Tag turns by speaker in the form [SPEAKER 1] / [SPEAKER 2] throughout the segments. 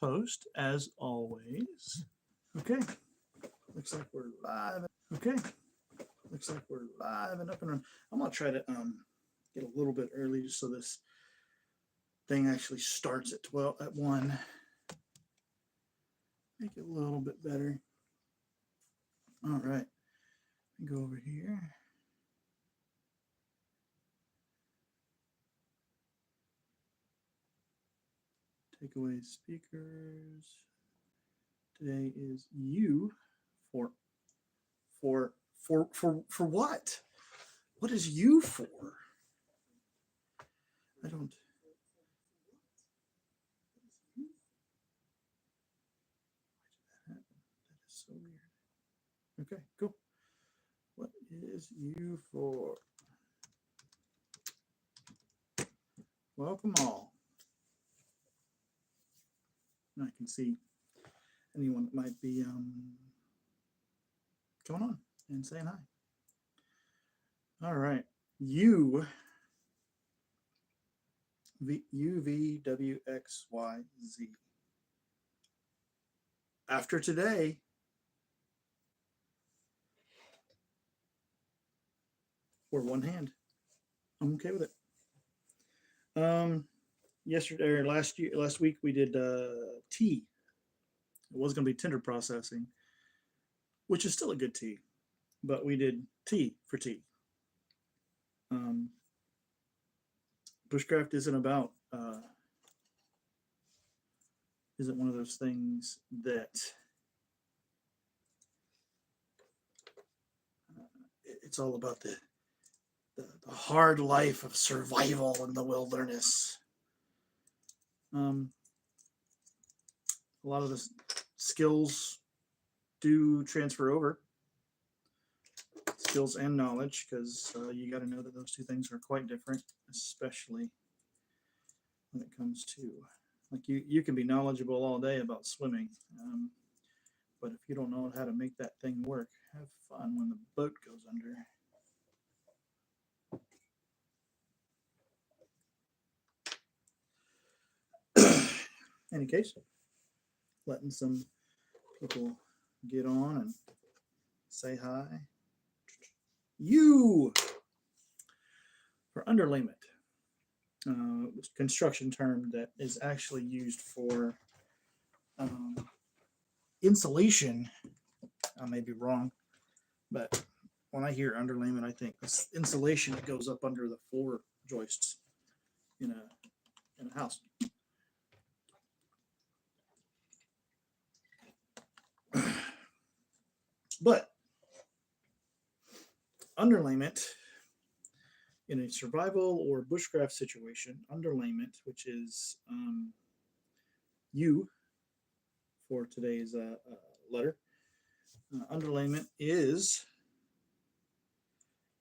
[SPEAKER 1] post as always. Okay, looks like we're live. Okay, looks like we're live and up and running. I'm gonna try to get a little bit early just so this thing actually starts at 1. Make it a little bit better. All right, go over here. Take away speakers. Today is U for what? What is U for? I don't. That is so weird. Okay, cool. What is U for? Welcome all. I can see anyone that might be coming on and saying hi. All right, U V W X Y Z. After today, or one hand, I'm okay with it. Yesterday or last week we did tea. It was going to be tinder processing, which is still a good tea, but we did tea for tea. Bushcraft isn't about isn't one of those things that it's all about the hard life of survival in the wilderness. A lot of the skills do transfer over, skills and knowledge, because you got to know that those two things are quite different, especially when it comes to, like, you can be knowledgeable all day about swimming, but if you don't know how to make that thing work, have fun when the boat goes under. Any case, letting some people get on and say hi. U for underlayment, construction term that is actually used for insulation. I may be wrong, but when I hear underlayment, I think it's insulation that goes up under the floor joists in a house. But underlayment in a survival or bushcraft situation, underlayment, which is U for today's letter, underlayment is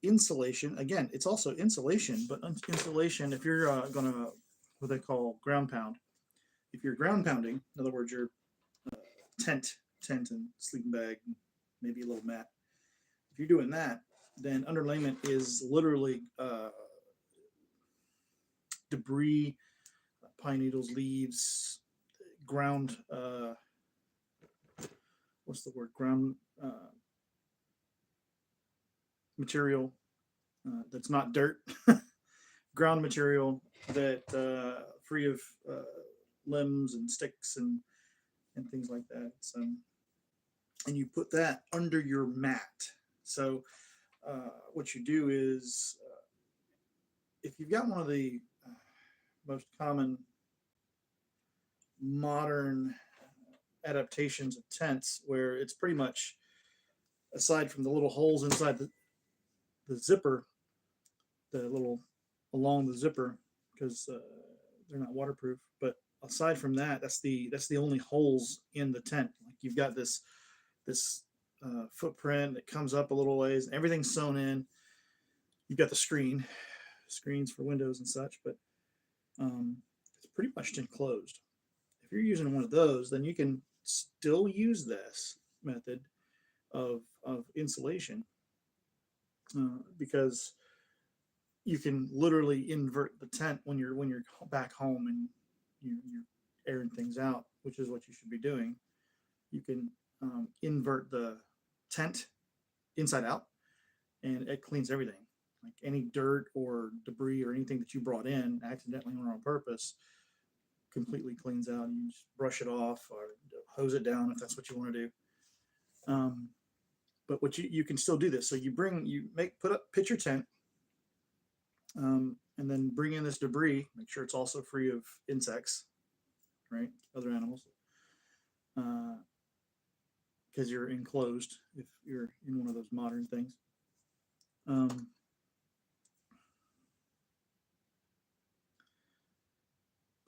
[SPEAKER 1] insulation. Again, it's also insulation, but insulation, if you're going to, what they call ground pound, if you're ground pounding, in other words, your tent and sleeping bag, maybe a little mat, if you're doing that, then underlayment is literally debris, pine needles, leaves, ground, what's the word, ground material that's not dirt, ground material that free of limbs and sticks and things like that. So, and you put that under your mat. So what you do is, if you've got one of the most common modern adaptations of tents, where it's pretty much, aside from the little holes inside the zipper, the little along the zipper, because they're not waterproof, but aside from that, that's the only holes in the tent. Like, you've got this footprint that comes up a little ways, and everything's sewn in. You've got the screens for windows and such, but it's pretty much enclosed. If you're using one of those, then you can still use this method of insulation, because you can literally invert the tent when you're back home and you're airing things out, which is what you should be doing, you can invert the tent inside out, and it cleans everything. Like any dirt or debris or anything that you brought in accidentally or on purpose, completely cleans out. You just brush it off or hose it down if that's what you want to do. Um, but what you can still do this. So pitch your tent, and then bring in this debris. Make sure it's also free of insects, right? Other animals, because you're enclosed if you're in one of those modern things.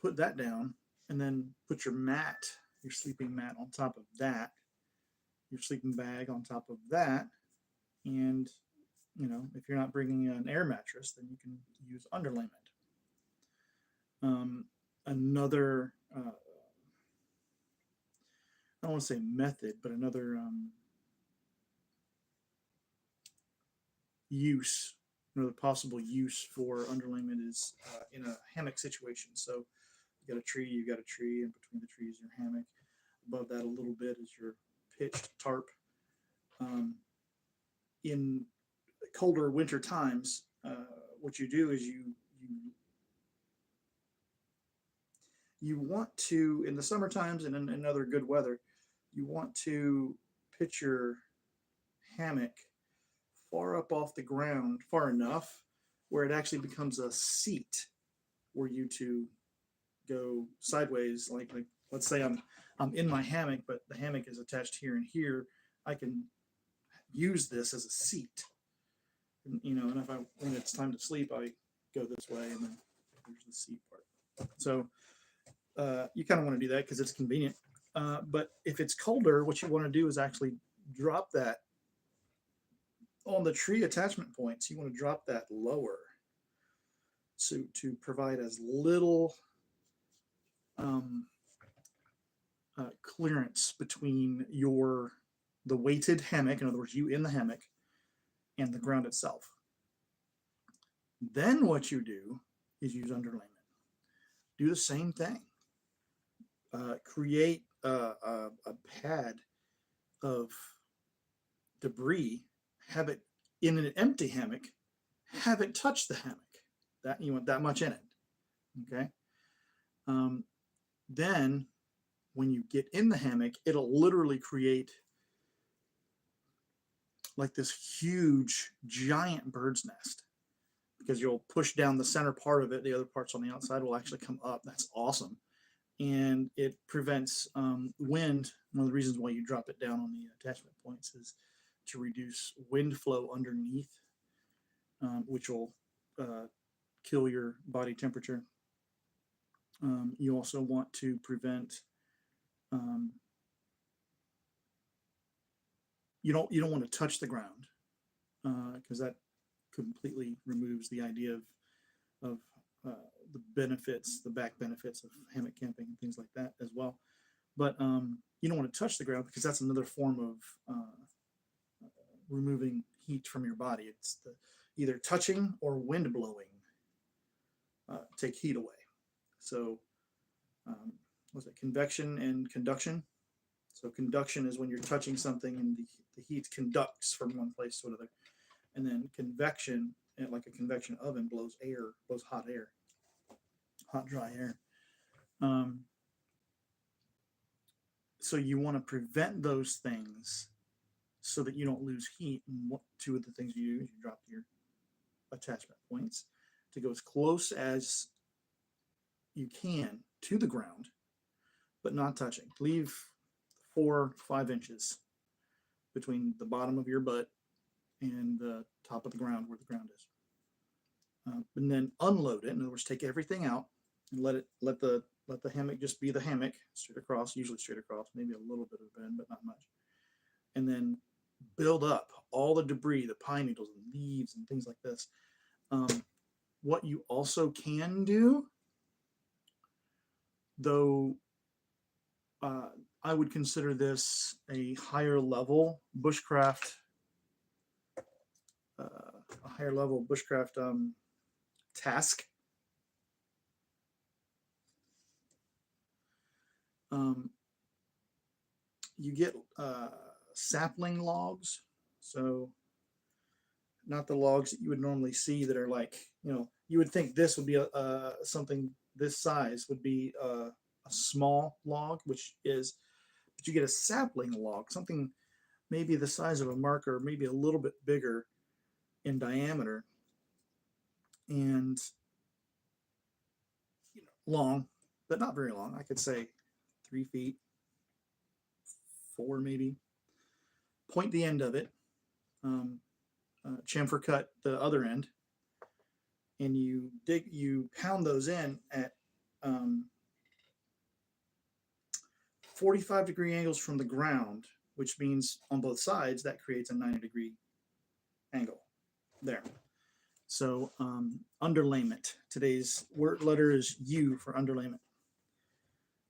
[SPEAKER 1] Put that down, and then put your sleeping mat on top of that, your sleeping bag on top of that, and if you're not bringing an air mattress, then you can use underlayment. Another, I don't want to say method, but another possible use for underlayment is in a hammock situation. So you got a tree, and between the trees, your hammock. Above that a little bit is your pitched tarp. In colder winter times, what you do is you want to, in the summer times and in other good weather, you want to pitch your hammock far up off the ground, far enough where it actually becomes a seat where you to go sideways. Like let's say I'm in my hammock, but the hammock is attached here and here. I can use this as a seat. And when it's time to sleep, I go this way, and then there's the seat part. So you kind of want to do that because it's convenient. But if it's colder, what you want to do is actually drop that on the tree attachment points. You want to drop that lower, so to provide as little clearance between the weighted hammock, in other words, you in the hammock, and the ground itself. Then what you do is use underlayment. Do the same thing. Create a pad of debris. Have it in an empty hammock. Have it touch the hammock. That you want that much in it. Okay. Then when you get in the hammock, it'll literally create like this huge, giant bird's nest, because you'll push down the center part of it. The other parts on the outside will actually come up. That's awesome. And it prevents wind. One of the reasons why you drop it down on the attachment points is to reduce wind flow underneath, which will kill your body temperature. You also want to prevent, you don't want to touch the ground, because that completely removes the idea of the benefits, the back benefits of hammock camping and things like that as well. But you don't want to touch the ground, because that's another form of removing heat from your body. It's either touching or wind blowing take heat away. So what's it? Convection and conduction. So conduction is when you're touching something and the heat conducts from one place to another. And then convection, like a convection oven, blows hot air, hot, dry air. So you want to prevent those things so that you don't lose heat. And two of the things you do is you drop your attachment points to go as close as you can to the ground, but not touching. Leave 4-5 inches between the bottom of your butt and the top of the ground, where the ground is. And then unload it. In other words, take everything out and let the hammock just be the hammock, straight across, usually straight across, maybe a little bit of a bend, but not much. And then build up all the debris, the pine needles and leaves and things like this. What you also can do, though, I would consider this a higher level bushcraft, task. You get sapling logs. So not the logs that you would normally see that are like, you would think this would be something this size would be a small log, which is, but you get a sapling log, something maybe the size of a marker, maybe a little bit bigger in diameter, and long, but not very long. I could say 3 feet, 4 maybe. Point the end of it, chamfer cut the other end, and you pound those in at 45-degree angles from the ground, which means on both sides that creates a 90-degree angle there. So underlayment. Today's word letter is U for underlayment.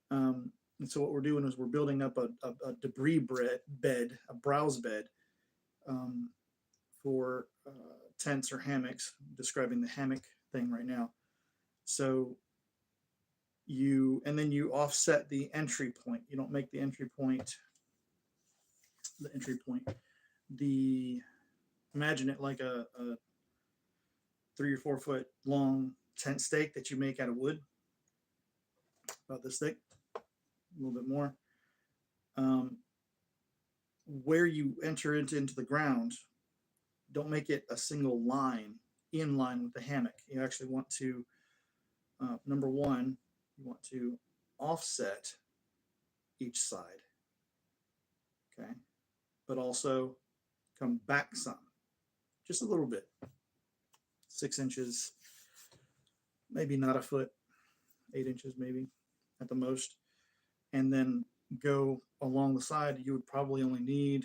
[SPEAKER 1] And so what we're doing is we're building up a debris bed, a browse bed, for tents or hammocks. I'm describing the hammock thing right now. So and then you offset the entry point. You don't make the entry point. Imagine it like a 3 or 4 foot long tent stake that you make out of wood, about this thick, a little bit more. Where you enter into the ground, don't make it a single line in line with the hammock. You actually want to, number one, you want to offset each side, okay? But also come back some, just a little bit, 6 inches, maybe not a foot, 8 inches maybe at the most, and then go along the side. You would probably only need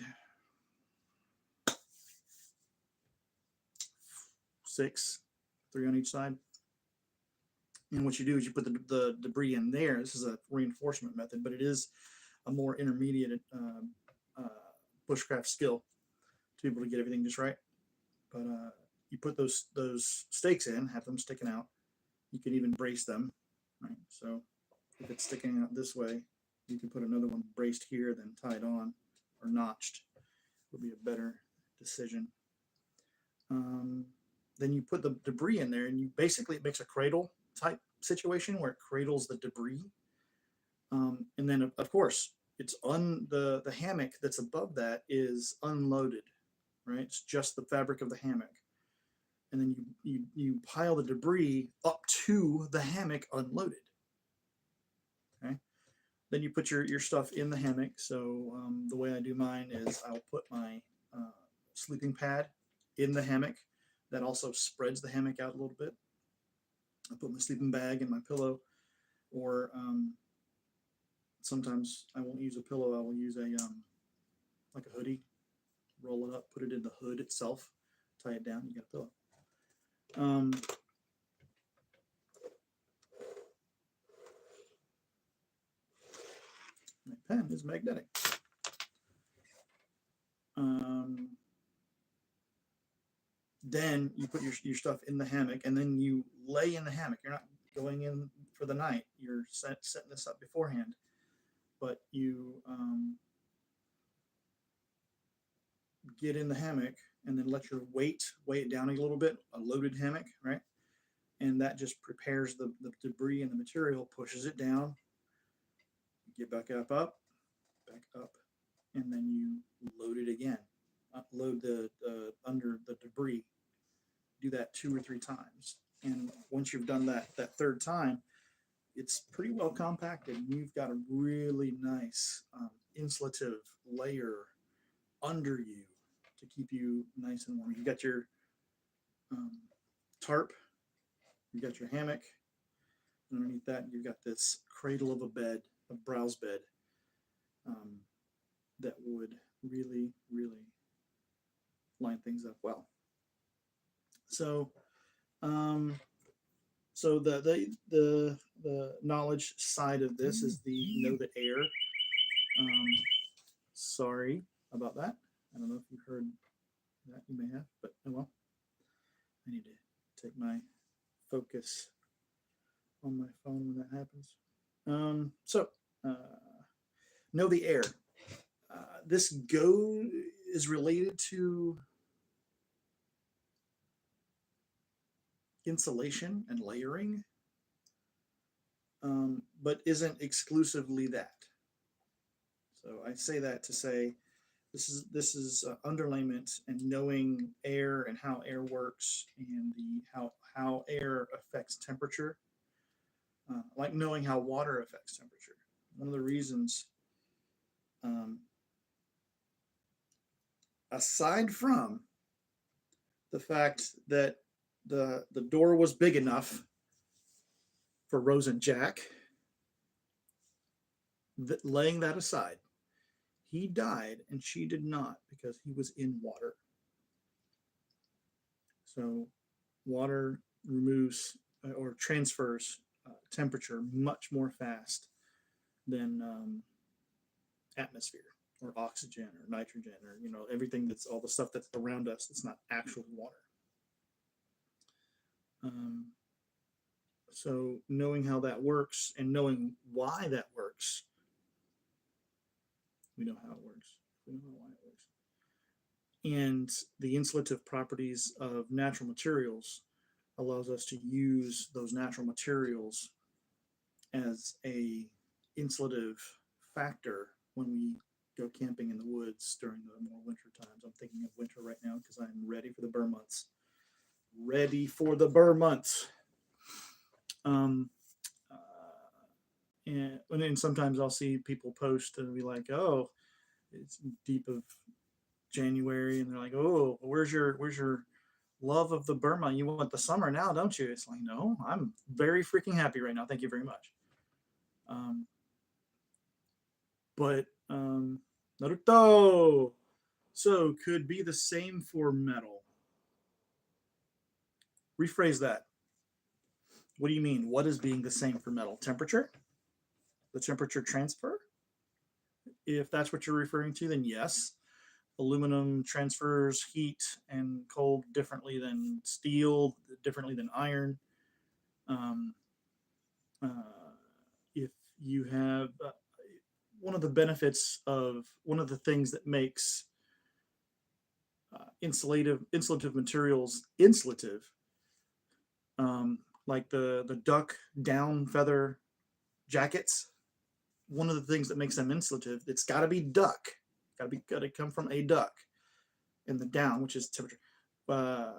[SPEAKER 1] 6, 3 on each side. And what you do is you put the debris in there. This is a reinforcement method, but it is a more intermediate bushcraft skill to be able to get everything just right. But you put those stakes in, have them sticking out. You can even brace them, right? So if it's sticking out this way, you can put another one braced here, then tied on or notched. Would be a better decision. Then you put the debris in there, and it makes a cradle type situation where it cradles the debris. And then of course it's the hammock that's above that is unloaded, right? It's just the fabric of the hammock. And then you pile the debris up to the hammock unloaded. Okay. Then you put your stuff in the hammock. So the way I do mine is I'll put my sleeping pad in the hammock. That also spreads the hammock out a little bit. I put my sleeping bag in my pillow, or sometimes I won't use a pillow. I will use like a hoodie, roll it up, put it in the hood itself, tie it down. You got a pillow. My pen is magnetic. Then you put your stuff in the hammock, and then you lay in the hammock. You're not going in for the night. You're setting this up beforehand, but you get in the hammock and then let your weight weigh it down a little bit. A loaded hammock, right? And that just prepares the debris and the material, pushes it down. Get back up, and then you load it again. Load the under the debris. Do that 2 or 3 times, and once you've done that third time, it's pretty well compacted, and you've got a really nice insulative layer under you to keep you nice and warm. You got your tarp, you got your hammock, and underneath that you've got this cradle of a browse bed that would really, really line things up well. So the knowledge side of this is the know the air. Sorry about that. I don't know if you heard that. You may have, but oh well. I need to take my focus on my phone when that happens. Know the air. This go is related to insulation and layering, but isn't exclusively that. So I say that to say this is underlayment and knowing air and how air works and the how air affects temperature, like knowing how water affects temperature. One of the reasons, um, aside from the fact that the door was big enough for Rose and Jack, laying that aside, he died and she did not because he was in water. So water removes or transfers temperature much more fast than atmosphere or oxygen or nitrogen or everything that's all the stuff that's around us that's not actually water. Um, so knowing how that works and knowing why that works, we know how it works. We know why it works. And the insulative properties of natural materials allows us to use those natural materials as a insulative factor when we go camping in the woods during the more winter times. I'm thinking of winter right now because I'm ready for the burr months. Ready for the burr months. Um, and then sometimes I'll see people post and be like, "Oh, it's deep of January," and they're like, "Oh, where's your love of the Burma? You want the summer now, don't you?" It's like, no, I'm very freaking happy right now. Thank you very much. Um, but Naruto. So could be the same for metal. Rephrase that. What do you mean? What is being the same for metal? Temperature? The temperature transfer? If that's what you're referring to, then yes. Aluminum transfers heat and cold differently than steel, differently than iron. Um, if you have one of the benefits of one of the things that makes insulative materials insulative, like the duck down feather jackets. One of the things that makes them insulative, it's got to be duck, got to come from a duck, and the down, which is temperature, uh,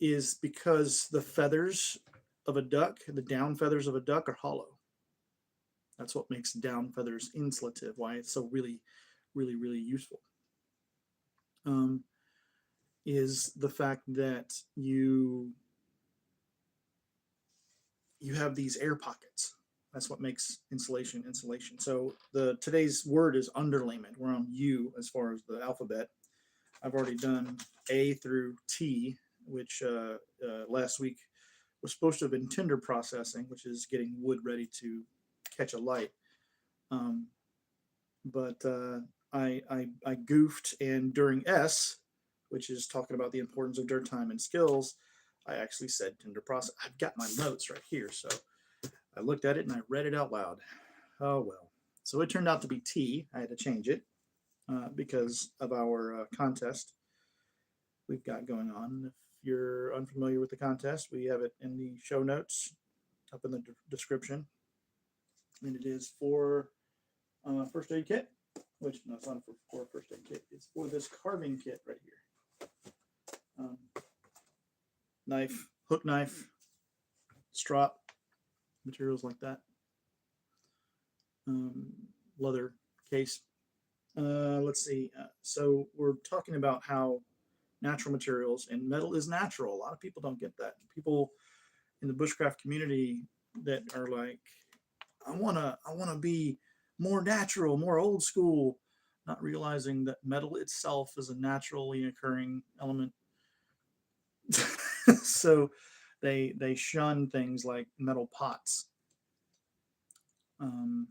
[SPEAKER 1] is because the feathers of a duck, the down feathers of a duck, are hollow. That's what makes down feathers insulative. Why it's so really, really, really useful. Um, is the fact that you have these air pockets. That's what makes insulation insulation. So the today's word is underlayment. We're on U as far as the alphabet. I've already done A through T, which last week was supposed to have been tinder processing, which is getting wood ready to catch a light. Um, but I goofed, and during S, which is talking about the importance of dirt time and skills, I actually said tinder process. I've got my notes right here, so I looked at it and I read it out loud. Oh well. So it turned out to be T. I had to change it because of our contest we've got going on. If you're unfamiliar with the contest, we have it in the show notes up in the description. And it is for first aid kit, which no, it's not for first aid kit. It's for this carving kit right here. Knife, hook knife, strop, materials like that. Leather case. Let's see. So we're talking about how natural materials and metal is natural. A lot of people don't get that. People in the bushcraft community that are like, I wanna be more natural, more old school, not realizing that metal itself is a naturally occurring element. So they shun things like metal pots, and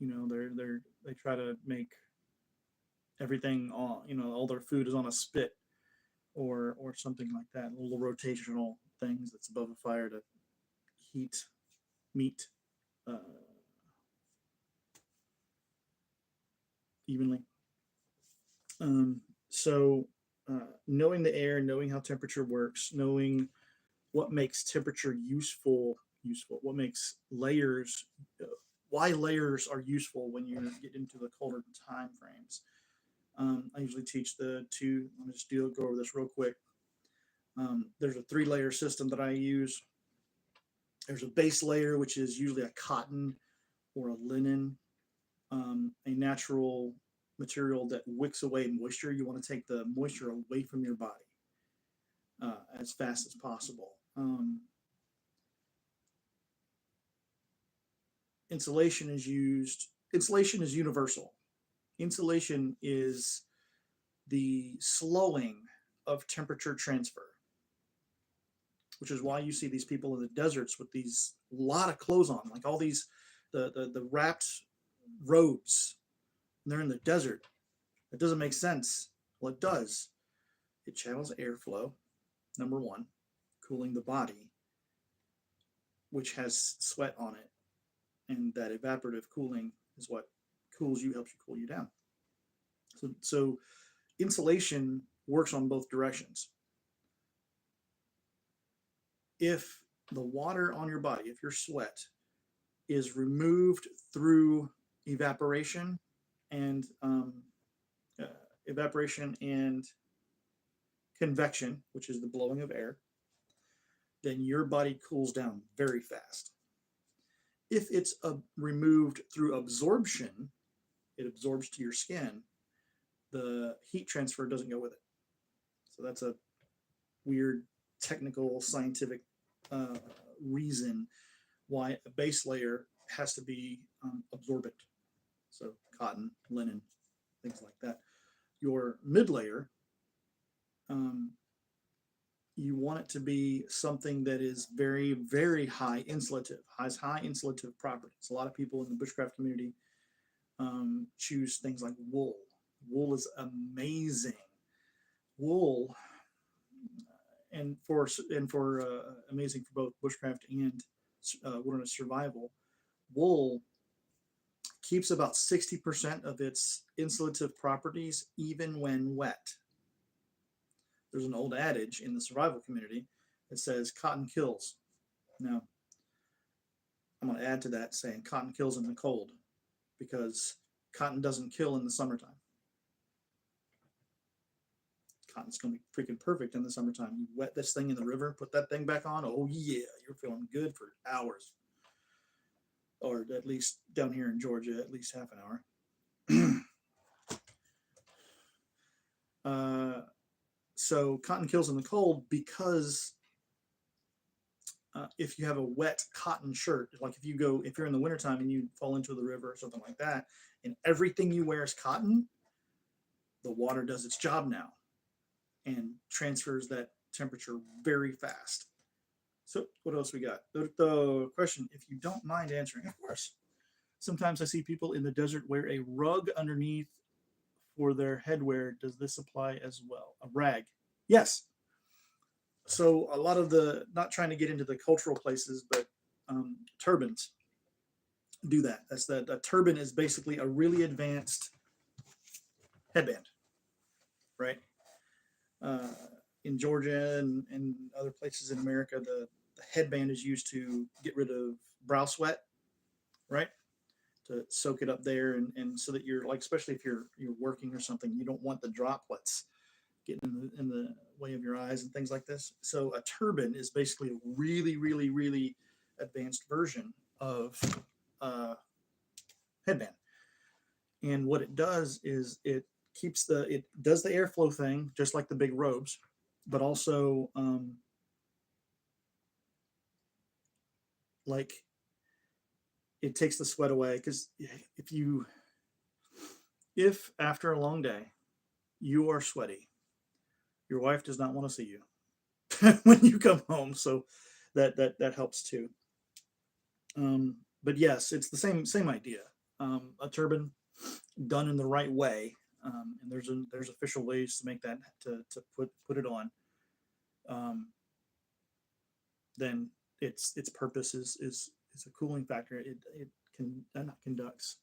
[SPEAKER 1] they try to make everything on all their food is on a spit or something like that. Little rotational things that's above a fire to heat meat. evenly. Um, so knowing the air, knowing how temperature works, knowing what makes temperature useful, what makes layers, why layers are useful when you get into the colder time frames. I usually teach the two. Let me just go over this real quick. There's a three-layer system that I use. There's a base layer, which is usually a cotton or a linen, a natural material that wicks away moisture. You want to take the moisture away from your body as fast as possible. Insulation is used. Insulation is universal. Insulation is the slowing of temperature transfer, which is why you see these people in the deserts with these lot of clothes on, like all these the wrapped robes. And they're in the desert. It doesn't make sense. Well, it does. It channels airflow, number one, cooling the body, which has sweat on it, and that evaporative cooling is what cools you, helps you cool you down. So insulation works on both directions. If the water on your body, if your sweat is removed through evaporation and uh, evaporation and convection, which is the blowing of air, then your body cools down very fast. If it's removed through absorption, it absorbs to your skin, the heat transfer doesn't go with it. So that's a weird technical scientific uh, reason why a base layer has to be absorbent. So cotton, linen, things like that. Your mid layer, um, you want it to be something that is very, very high insulative, has high insulative properties. A lot of people in the bushcraft community choose things like wool. Wool is amazing. Wool, and for amazing for both bushcraft and wilderness survival. Wool keeps about 60% of its insulative properties even when wet. There's an old adage in the survival community that says cotton kills. Now, I'm going to add to that saying cotton kills in the cold because cotton doesn't kill in the summertime. Cotton's going to be freaking perfect in the summertime. You wet this thing in the river, put that thing back on. Oh, yeah, you're feeling good for hours. Or at least down here in Georgia, at least half an hour. So cotton kills in the cold because if you have a wet cotton shirt, like if you're in the wintertime and you fall into the river or something like that, and everything you wear is cotton, the water does its job now and transfers that temperature very fast. So what else we got? The question, if you don't mind answering, of course. Sometimes I see people in the desert wear a rug underneath for their headwear. Does this apply as well? A rag? Yes. So a lot of not trying to get into the cultural places, but turbans do that. That's that. A turban is basically a really advanced headband, right? Uh, in Georgia and other places in America, the headband is used to get rid of brow sweat, right? To soak it up there, and so that you're like, especially if you're working or something, you don't want the droplets getting in the way of your eyes and things like this. So a turban is basically a really, really, really advanced version of a headband. And what it does is it does the airflow thing just like the big robes, but also like it takes the sweat away, because if after a long day you are sweaty, your wife does not want to see you when you come home. So that helps too. But yes, it's the same idea. A turban done in the right way, and there's official ways to make that to put it on. Um, then its purpose is a cooling factor. It not conducts,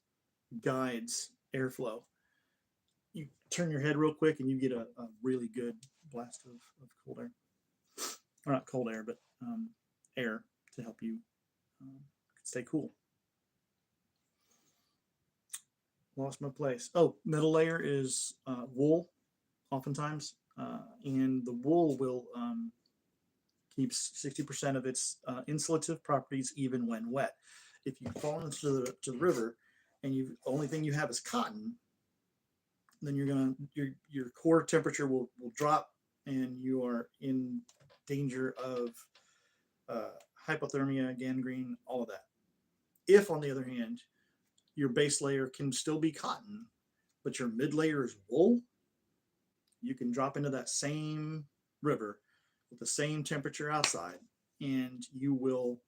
[SPEAKER 1] guides airflow. you turn your head real quick and you get a really good blast of cold air, or not cold air, but air to help you stay cool. Lost my place. Oh, middle layer is wool, oftentimes, and the wool will keeps 60% of its insulative properties even when wet. If you fall into the river and you only thing you have is cotton, then your core temperature will drop and you are in danger of hypothermia, gangrene, all of that. If, on the other hand, your base layer can still be cotton, but your mid layer is wool, you can drop into that same river with the same temperature outside, and you will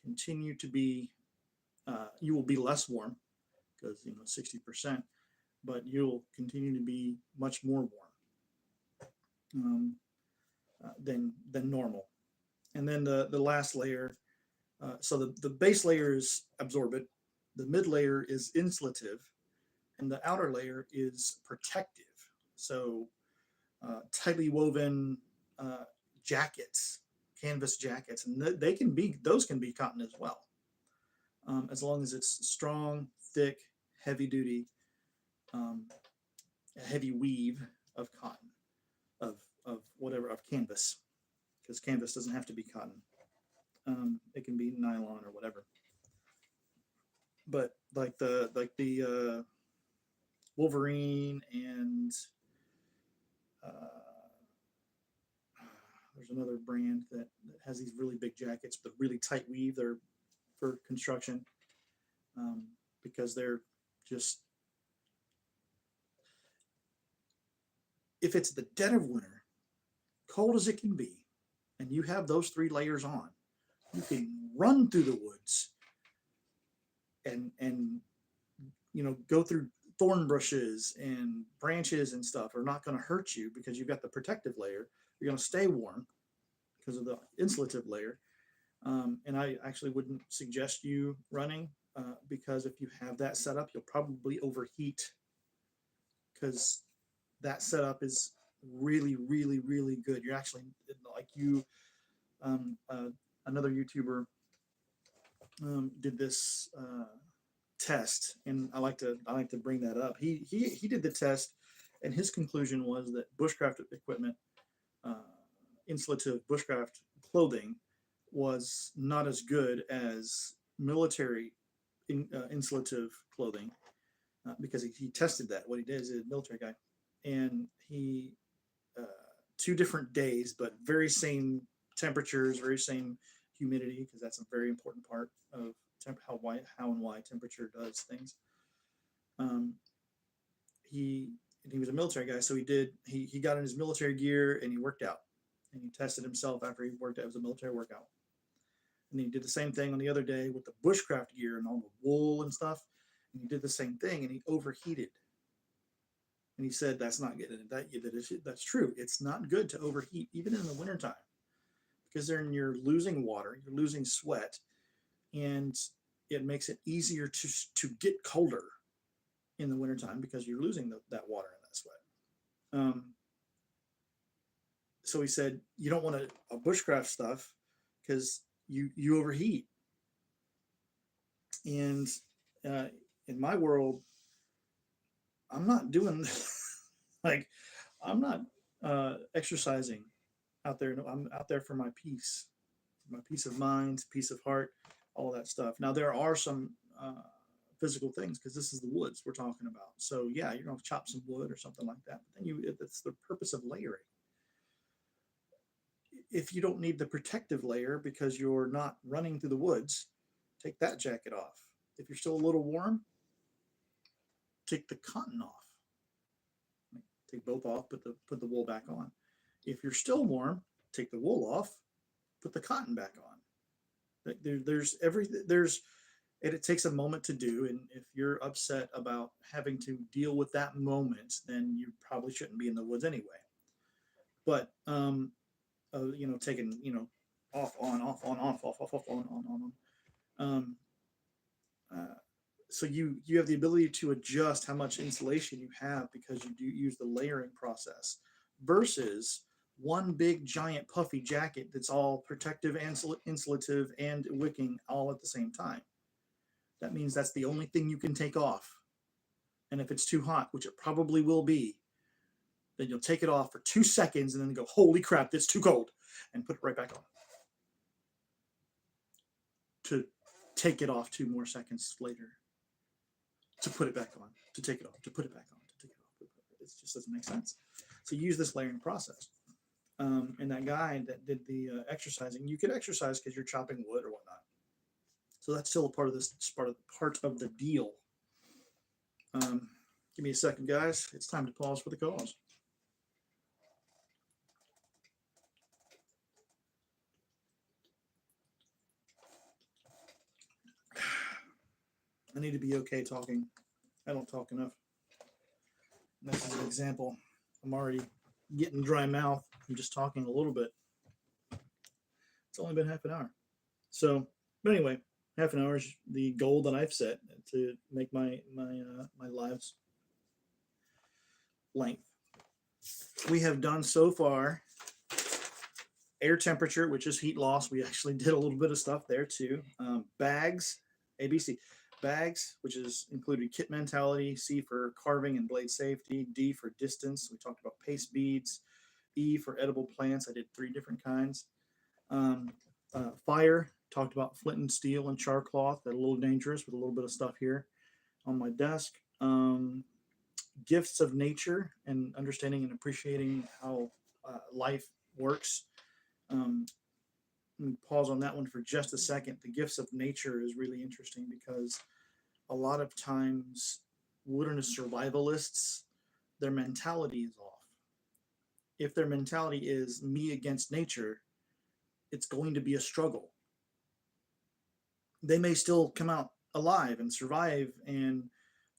[SPEAKER 1] continue to be you will be less warm because 60%, but you'll continue to be much more warm than normal. And then the last layer, so the base layer is absorbent, the mid layer is insulative, and the outer layer is protective. So tightly woven jackets, canvas jackets, and those can be cotton as well, as long as it's strong, thick, heavy duty, a heavy weave of cotton, of whatever, of canvas, because canvas doesn't have to be cotton. It can be nylon or whatever. But like the Wolverine and there's another brand that has these really big jackets, but really tight weave. They're for construction, because they're just, if it's the dead of winter, cold as it can be, and you have those 3 layers on, you can run through the woods and go through thorn bushes and branches and stuff are not going to hurt you because you've got the protective layer. You're going to stay warm because of the insulative layer. And I actually wouldn't suggest you running because if you have that set up, you'll probably overheat, because that setup is really, really, really good. You're actually like another YouTuber did this test, and I like to bring that up. He did the test, and his conclusion was that bushcraft equipment, insulative bushcraft clothing, was not as good as military insulative clothing, because he tested that. What he did is he's a military guy, and he 2 different days, but very same temperatures, very same humidity, because that's a very important part of how and why temperature does things. He was a military guy, so he got in his military gear and he worked out, and he tested himself after he worked out. It was a military workout, and he did the same thing on the other day with the bushcraft gear and all the wool and stuff, and he did the same thing, and he overheated. And he said that's not good. That's true. It's not good to overheat, even in the wintertime, because then you're losing water, you're losing sweat, and it makes it easier to get colder in the wintertime because you're losing that water and that sweat. So he said you don't want a bushcraft stuff because you overheat. And in my world, I'm not doing like I'm not exercising out there. No, I'm out there for my peace of mind, peace of heart, all that stuff. Now there are some physical things, because this is the woods we're talking about. So yeah, you're gonna chop some wood or something like that. But then it's the purpose of layering. If you don't need the protective layer because you're not running through the woods, take that jacket off. If you're still a little warm, take the cotton off. Take both off, put the wool back on. If you're still warm, take the wool off, put the cotton back on. There's and it takes a moment to do. And if you're upset about having to deal with that moment, then you probably shouldn't be in the woods anyway. But taking off on, off on, off on. So you have the ability to adjust how much insulation you have because you do use the layering process versus one big giant puffy jacket that's all protective and insulative and wicking all at the same time. That means that's the only thing you can take off. And if it's too hot, which it probably will be, then you'll take it off for 2 seconds and then go, holy crap, that's too cold, and put it right back on. To take it off 2 more seconds later, to put it back on, to take it off, to put it back on, to take it off. It just doesn't make sense. So use this layering process. And that guy that did the exercising, you could exercise because you're chopping wood or whatnot. So that's still a part of this, part of the deal. Give me a second, guys. It's time to pause for the cause. I need to be okay talking. I don't talk enough. And this is an example. I'm already getting dry mouth. I'm just talking a little bit. It's only been half an hour. So, but anyway, half an hour is the goal that I've set to make my lives length. We have done so far air temperature, which is heat loss. We actually did a little bit of stuff there too. Bags, ABC. Bags, which is included kit mentality, C for carving and blade safety, D for distance. We talked about paste beads, E for edible plants. I did 3 different kinds. Fire, talked about flint and steel and char cloth. That's a little dangerous with a little bit of stuff here on my desk. Gifts of nature and understanding and appreciating how life works. Let me pause on that one for just a second. The gifts of nature is really interesting because a lot of times wilderness survivalists, their mentality is off. If their mentality is me against nature, it's going to be a struggle. They may still come out alive and survive and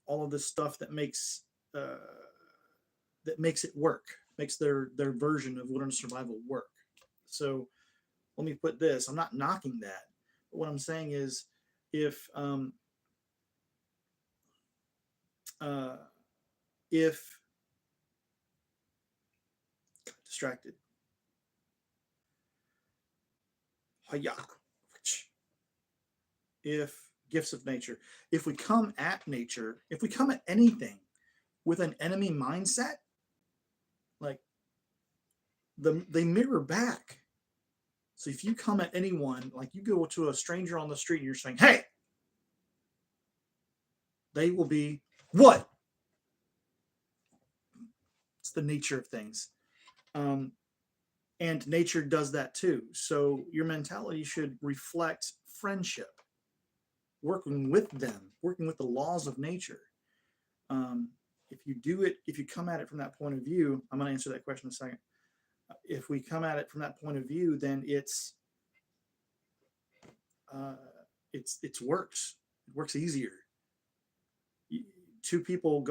[SPEAKER 1] all of this stuff that makes it work, makes their version of wilderness survival work. So let me put this, I'm not knocking that, but what I'm saying is if distracted, if gifts of nature, if we come at nature, if we come at anything with an enemy mindset, like they mirror back. So if you come at anyone, like you go to a stranger on the street and you're saying, hey, they will be, what? It's the nature of things. And nature does that too. So your mentality should reflect friendship, working with them, working with the laws of nature. If you do it, if you come at it from that point of view, I'm going to answer that question in a second. If we come at it from that point of view, then it works. It works easier. Two people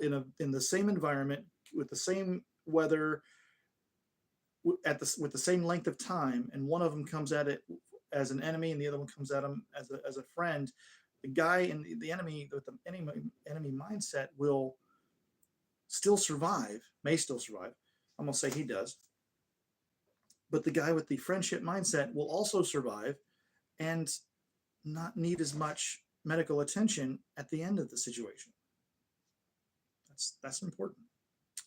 [SPEAKER 1] in the same environment with the same weather with the same length of time, and one of them comes at it as an enemy, and the other one comes at him as a friend. The guy in the enemy with the enemy mindset will still survive, may still survive. I'm gonna say he does. But the guy with the friendship mindset will also survive and not need as much medical attention at the end of the situation. That's important.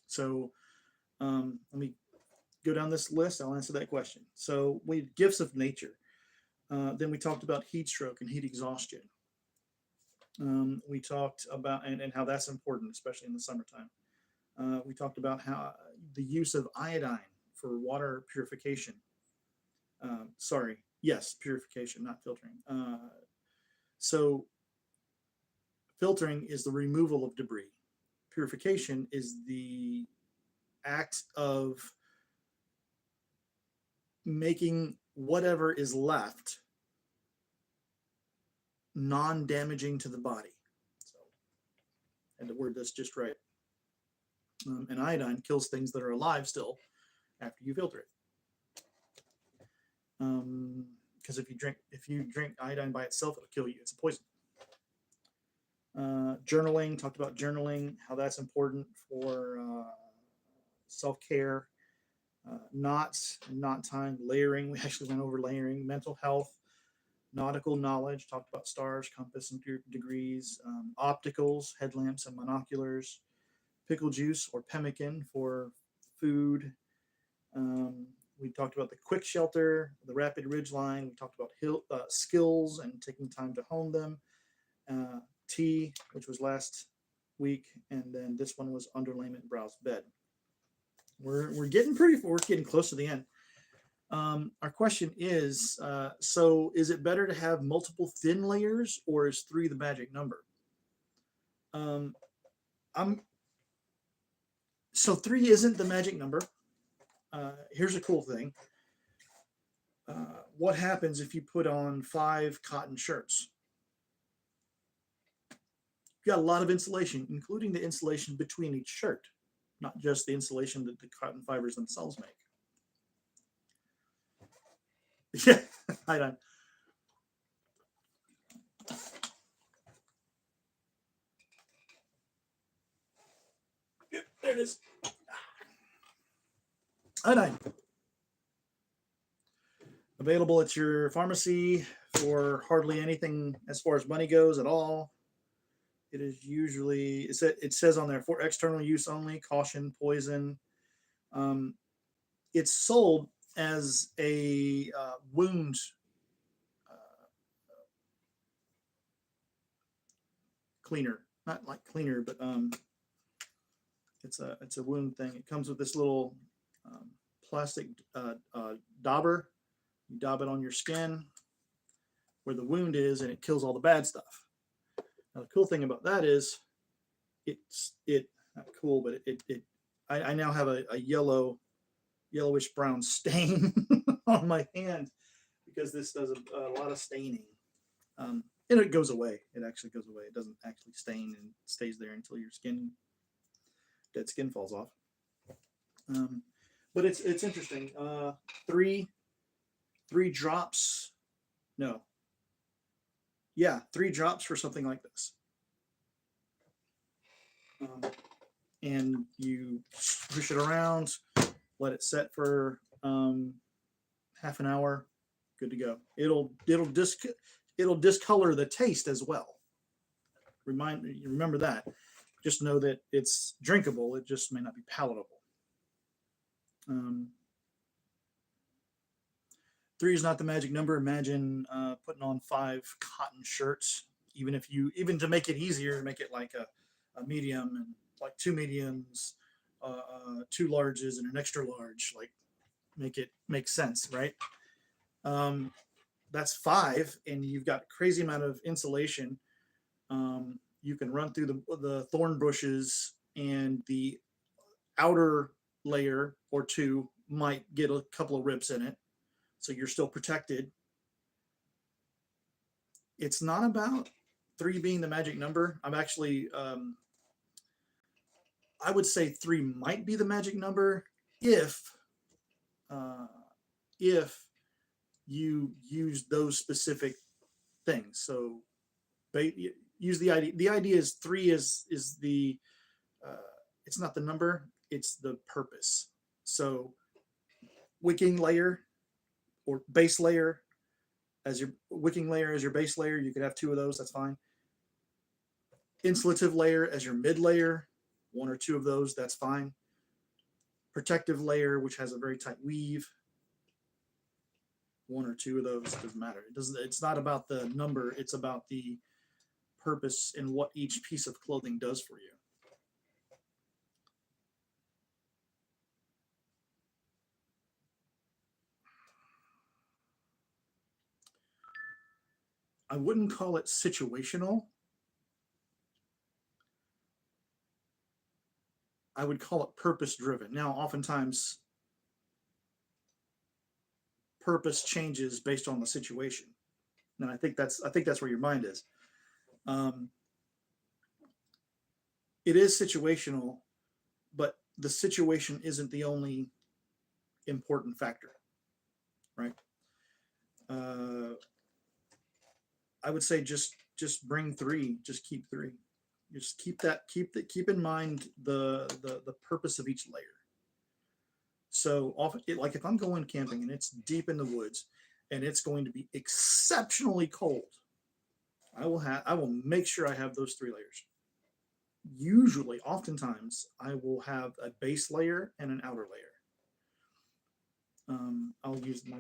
[SPEAKER 1] So let me go down this list. I'll answer that question. So we gifts of nature. Then we talked about heat stroke and heat exhaustion. We talked about and how that's important, especially in the summertime. We talked about how the use of iodine for water purification. Purification, not filtering. So filtering is the removal of debris. Purification is the act of making whatever is left non-damaging to the body. So, and to word this just right. And iodine kills things that are alive still after you filter it. Because if you drink iodine by itself, it'll kill you. It's a poison. Journaling, talked about journaling, how that's important for self-care. Knots and knot tying, layering. We actually went over layering. Mental health, nautical knowledge. Talked about stars, compass, and degrees. Opticals, headlamps and monoculars. Pickle juice or pemmican for food. We talked about the quick shelter, the rapid ridge line. We talked about skills and taking time to hone them. Tea, which was last week, and then this one was underlayment browse bed. We're getting we're getting close to the end. Our question is, so is it better to have multiple thin layers, or is 3 the magic number? I'm So 3 isn't the magic number. Here's a cool thing. What happens if you put on 5 cotton shirts? You got a lot of insulation, including the insulation between each shirt, not just the insulation that the cotton fibers themselves make. Yeah, I don't. Yep, there it is. Iodine. Available at your pharmacy for hardly anything as far as money goes at all. It is usually, it says on there, for external use only, caution, poison. It's sold as a wound cleaner, not like cleaner, but it's a wound thing. It comes with this little plastic dauber. You daub it on your skin where the wound is, and it kills all the bad stuff. Now the cool thing about that is, it not cool, but I now have a yellowish brown stain on my hand because this does a lot of staining. And it goes away. It actually goes away. It doesn't actually stain and stays there until your dead skin falls off. But it's interesting. Three drops. No. Yeah, 3 drops for something like this. And you push it around, let it set for half an hour. Good to go. It'll discolor the taste as well. Remember that. Just know that it's drinkable. It just may not be palatable. 3 is not the magic number. Imagine putting on 5 cotton shirts. Even to make it easier, make it like a medium, and like 2 mediums, 2 larges, and an extra large. Like, make it make sense, right? That's 5, and you've got a crazy amount of insulation. You can run through the thorn bushes, and the outer layer or 2 might get a couple of rips in it, so you're still protected. It's not about 3 being the magic number. I'm actually, I would say 3 might be the magic number if you use those specific things. So use the idea. The idea is 3 is the it's not the number, it's the purpose. So wicking layer or base layer as your wicking layer as your base layer, you could have 2 of those, that's fine. Insulative layer as your mid layer, 1 or 2 of those, that's fine. Protective layer, which has a very tight weave, 1 or 2 of those, doesn't matter. It's not about the number, it's about the purpose and what each piece of clothing does for you. I wouldn't call it situational. I would call it purpose driven. Now, oftentimes purpose changes based on the situation. And I think that's where your mind is. It is situational, but the situation isn't the only important factor, right? I would say just just bring 3. Just keep 3. Just keep in mind the purpose of each layer. So often, like if I'm going camping and it's deep in the woods and it's going to be exceptionally cold, I will make sure I have those 3 layers. Usually, oftentimes, I will have a base layer and an outer layer. I'll use my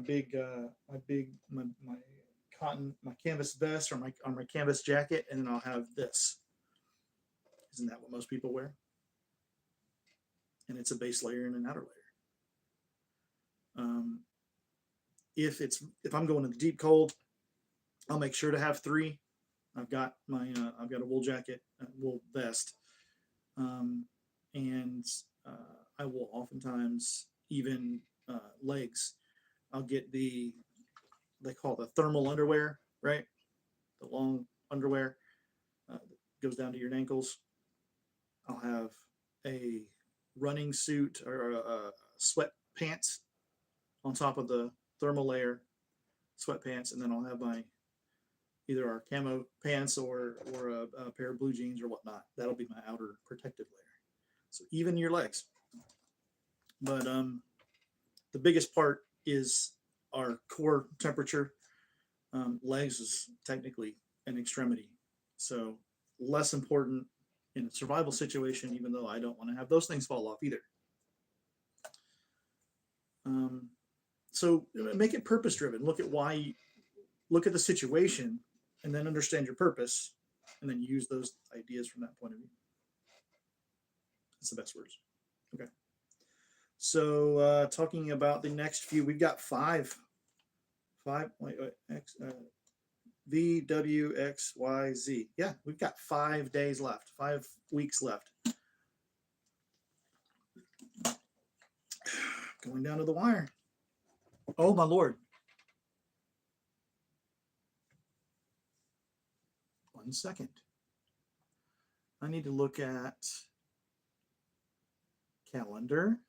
[SPEAKER 1] canvas vest or my canvas jacket, and then I'll have this. Isn't that what most people wear? And it's a base layer and an outer layer. If I'm going to the deep cold, I'll make sure to have 3. I've got a wool jacket, wool vest, and I will oftentimes even legs. I'll get they call it the thermal underwear, right? The long underwear that goes down to your ankles. I'll have a running suit or a sweat pants on top of the thermal layer, sweatpants, and then I'll have my either our camo pants or a pair of blue jeans or whatnot. That'll be my outer protective layer. So even your legs. But the biggest part is our core temperature. Legs is technically an extremity, so less important in a survival situation, even though I don't want to have those things fall off either. So make it purpose driven. Look at the situation, and then understand your purpose, and then use those ideas from that point of view. That's the best words. Okay. So talking about the next few, we've got 5. V, W, X, Y, Z. Yeah, we've got 5 days left, 5 weeks left. Going down to the wire. Oh, my Lord. 1 second. I need to look at calendar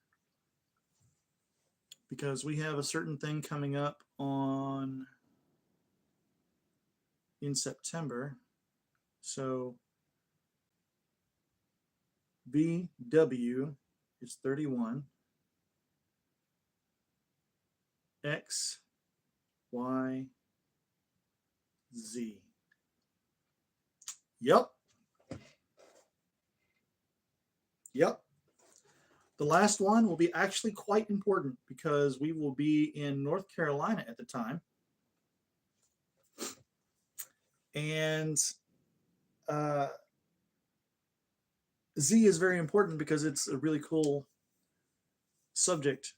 [SPEAKER 1] because we have a certain thing coming up in September. So BW is 31. X, Y, Z. Yep. The last one will be actually quite important because we will be in North Carolina at the time. And Z is very important because it's a really cool subject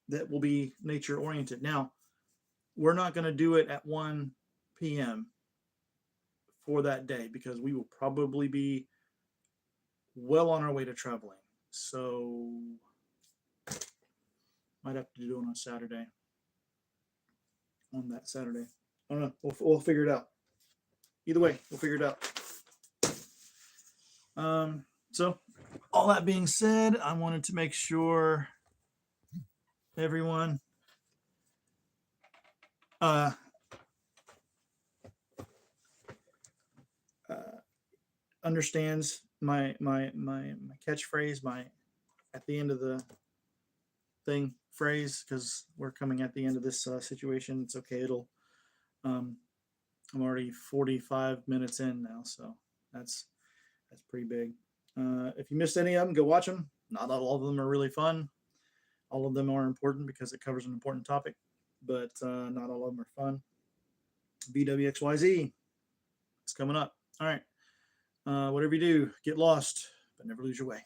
[SPEAKER 1] that will be nature oriented. Now, we're not going to do it at 1 p.m. for that day because we will probably be well on our way to traveling. So might have to do it on a Saturday. On that Saturday. I don't know. We'll figure it out. Either way, we'll figure it out. So all that being said, I wanted to make sure everyone understands my catchphrase, my at the end of the thing phrase, because we're coming at the end of this situation. It's okay. I'm already 45 minutes in now, so that's pretty big. If you missed any of them, go watch them. Not all of them are really fun. All of them are important because it covers an important topic, but not all of them are fun. BWXYZ, it's coming up. All right. Whatever you do, get lost, but never lose your way.